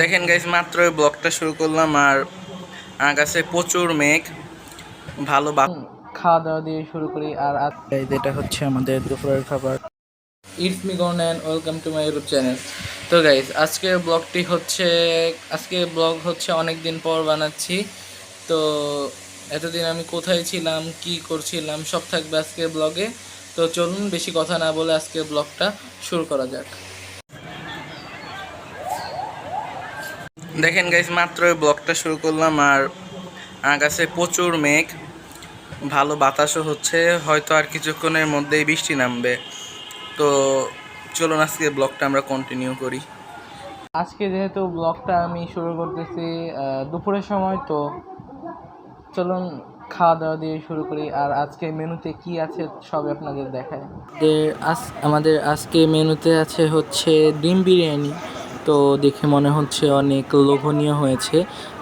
দেখেন গাইস, মাত্র ব্লগটা শুরু করলাম আর আকাশে প্রচুর মেঘ। ভালো খাওয়া দাওয়া দিয়ে শুরু করি। আর যেটা হচ্ছে আমাদের দুপুরের খাবার। It's me gone and welcome to my YouTube channel. তো গাইস, আজকের ব্লগ হচ্ছে অনেক দিন পর বানাচ্ছি। তো এতদিন আমি কোথায় ছিলাম, কি করছিলাম, সব থাকবে আজকের ব্লগে। তো চলুন বেশি কথা না বলে আজকের ব্লগটা শুরু করা যাক। দেখেন গাইস, মাত্র ব্লগটা শুরু করলাম আর আকাশে প্রচুর মেঘ, ভালো বাতাসও হচ্ছে, হয়তো আর কিছুক্ষণের মধ্যেই বৃষ্টি নামবে। তো চলুন আজকে ব্লগটা আমরা কন্টিনিউ করি। আজকে যেহেতু ব্লগটা আমি শুরু করতেছি দুপুরের সময়, তো চলুন খাওয়া দাওয়া দিয়ে শুরু করি। আর আজকে মেনুতে কি আছে সবই আপনাদের দেখায়। আমাদের আজকে মেনুতে আছে হচ্ছে ডিম বিরিয়ানি। তো দেখে মনে হচ্ছে অনেক লোভনীয় হয়েছে।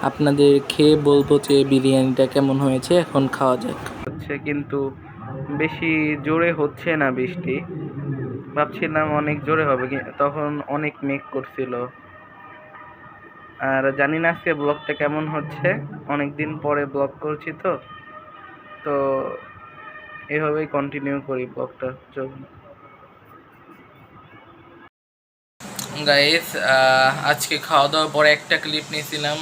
আপনাদের খেয়ে বলবো যে বিরিয়ানিটা কেমন হয়েছে। এখন খাওয়া যাক। হচ্ছে কিন্তু বেশি জোরে হচ্ছে না বৃষ্টি, ভাবছিলাম অনেক জোরে হবে, তখন অনেক মেঘ করছিল। আর জানি না আজকে ব্লগটা কেমন হচ্ছে, অনেকদিন পরে ব্লগ করছি তো তো এভাবেই কন্টিনিউ করি ব্লগটা। চলুন গাইস, আজকে খাওয়া দাওয়ার পরে একটা ক্লিপ নিয়েছিলাম।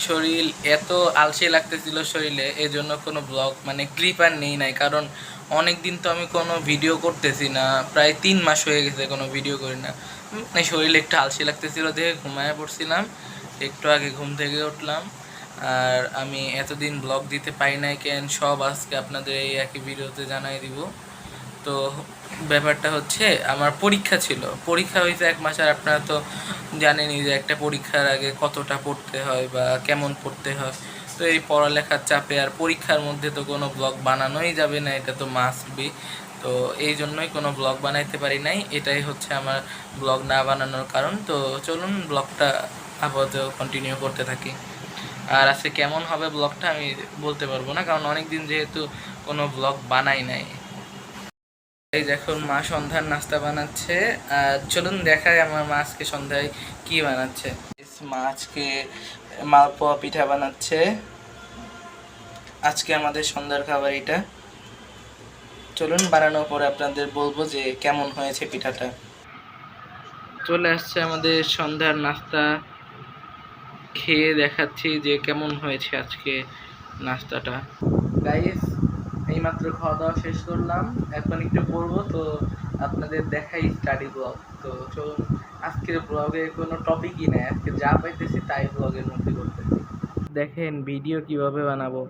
শরীর এত আলসে লাগতেছিল শরীরে, এজন্য কোনো ব্লগ মানে ক্লিপ আর নেই নাই। কারণ অনেক দিন তো আমি কোনো ভিডিও করতেছি না, প্রায় 3 মাস হয়ে গেছে কোনো ভিডিও করি না। মানে শরীরে একটু আলসে লাগতেছিল, দেখে ঘুমায় পড়ছিলাম। একটু আগে ঘুম থেকে উঠলাম। আর আমি এতদিন ব্লগ দিতে পারি নাই কেন, সব আজকে আপনাদের এই একই ভিডিওতে জানাই দিব। তো ব্যাপারটা হচ্ছে, আমার পরীক্ষা ছিল, পরীক্ষা হয়েছে 1 মাস। আর আপনারা তো জানেনই যে একটা পরীক্ষার আগে কতটা পড়তে হয় বা কেমন পড়তে হয়। তো এই পড়ালেখার চাপে আর পরীক্ষার মধ্যে তো কোনো ব্লগ বানানোই যাবে না, এটা তো মাস্ট বি। তো এই জন্যই কোনো ব্লগ বানাইতে পারি নাই, এটাই হচ্ছে আমার ব্লগ না বানানোর কারণ। তো চলুন ব্লগটা আপাতত কন্টিনিউ করতে থাকি। আর আজকে কেমন হবে ব্লগটা আমি বলতে পারবো না, কারণ অনেক দিন যেহেতু কোনো ব্লগ বানাই নাই। এই এখন মা সন্ধ্যার নাস্তা বানাচ্ছে। আর চলুন দেখাই আমার মা আজকে সন্ধ্যায় কি বানাচ্ছে। মা আজকে মালপোয়া পিঠা বানাচ্ছে। আজকে আমাদের সন্ধ্যার খাবার এটা। চলুন বানানোর পরে আপনাদের বলবো যে কেমন হয়েছে পিঠাটা। চলে আসছে আমাদের সন্ধ্যার নাস্তা, খেয়ে দেখাচ্ছি যে কেমন হয়েছে আজকে নাস্তাটা। গাইস, এইমাত্র খাওয়া দাওয়া শেষ করলাম, এখন একটু পড়বো। তো আপনাদের দেখাই স্টাডি ব্লগ। তো চলুন, আজকের ব্লগে কোনো টপিকই নেই, আজকে যা পাইতেছি তাই ব্লগের মধ্যে করতেছি। দেখেন ভিডিও কিভাবে বানাবো,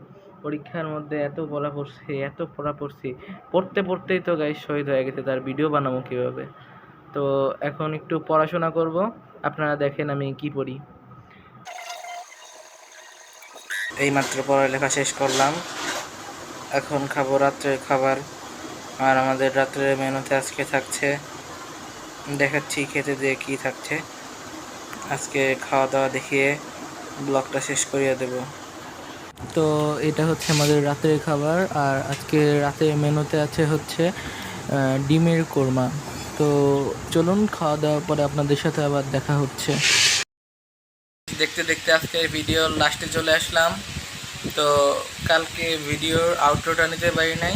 পরীক্ষার মধ্যে এত পড়া পড়ছি, পড়তে পড়তেই তো গাইস শহীদ হয়ে গেছে, তার ভিডিও বানাবো কিভাবে। তো এখন একটু পড়াশোনা করব, আপনারা দেখেন আমি কি পড়ি। এইমাত্র পড়ালেখা শেষ করলাম, এখন খাবো রাত্রের খাবার। আর আমাদের রাত্রের মেনুতে আজকে থাকছে, দেখাচ্ছি খেতে দিয়ে কি থাকছে। আজকে খাওয়া দাওয়া দেখিয়ে ব্লগটা শেষ করিয়ে দেব। তো এটা হচ্ছে আমাদের রাতের খাবার। আর আজকে রাতের মেনুতে আছে হচ্ছে ডিমের কোরমা। তো চলুন খাওয়া দাওয়ার পরে আপনাদের সাথে আবার দেখা হচ্ছে। দেখতে দেখতে আজকে ভিডিওর লাস্টে চলে আসলাম। তো কালকে ভিডিওর আউটরোটা নিতে পারি নাই।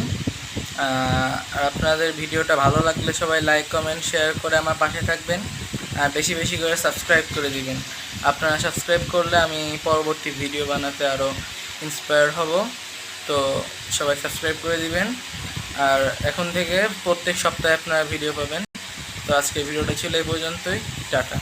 আর আপনাদের ভিডিওটা ভালো লাগলে সবাই লাইক কমেন্ট শেয়ার করে আমার পাশে থাকবেন। আর বেশি বেশি করে সাবস্ক্রাইব করে দিবেন। আপনারা সাবস্ক্রাইব করলে আমি পরবর্তী ভিডিও বানাতে আরও ইন্সপায়ার হব। তো সবাই সাবস্ক্রাইব করে দিবেন। আর এখন থেকে প্রত্যেক সপ্তাহে আপনারা ভিডিও পাবেন। তো আজকে ভিডিওটা ছিল এই পর্যন্তই। টাটা।